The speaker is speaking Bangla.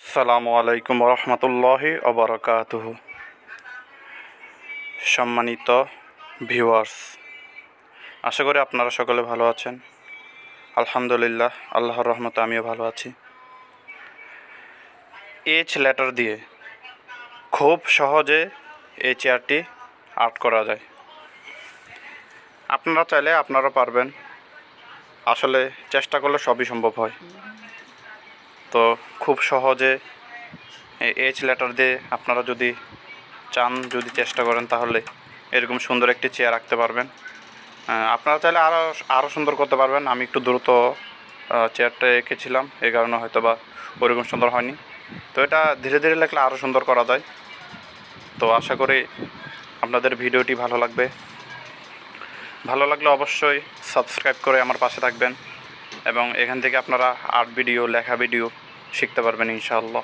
আসসালামু আলাইকুম রহমতুল্লাহি ওবরাকাতুহু। সম্মানিত ভিউয়ার্স, আশা করি আপনারা সকলে ভালো আছেন। আলহামদুলিল্লাহ, আল্লাহর রহমতে আমিও ভালো আছি। এইচ লেটার দিয়ে খুব সহজে এই চেয়ারটি আর্ট করা যায়। আপনারা চাইলে আপনারা পারবেন, আসলে চেষ্টা করলে সবই সম্ভব হয়। তো খুব সহজে এইচ লেটার দিয়ে আপনারা যদি চান, যদি চেষ্টা করেন, তাহলে এরকম সুন্দর একটি চেয়ার রাখতে পারবেন। আপনারা চাইলে আরও সুন্দর করতে পারবেন। আমি একটু দ্রুত চেয়ারটা এঁকেছিলাম, এই কারণে হয়তো বা ওইরকম সুন্দর হয়নি। তো এটা ধীরে ধীরে লেখলে আরও সুন্দর করা যায়। তো আশা করি আপনাদের ভিডিওটি ভালো লাগবে। ভালো লাগলে অবশ্যই সাবস্ক্রাইব করে আমার পাশে থাকবেন এবং এখান থেকে আপনারা আর্ট ভিডিও, লেখা ভিডিও শিখতে পারবেন ইনশাআল্লাহ।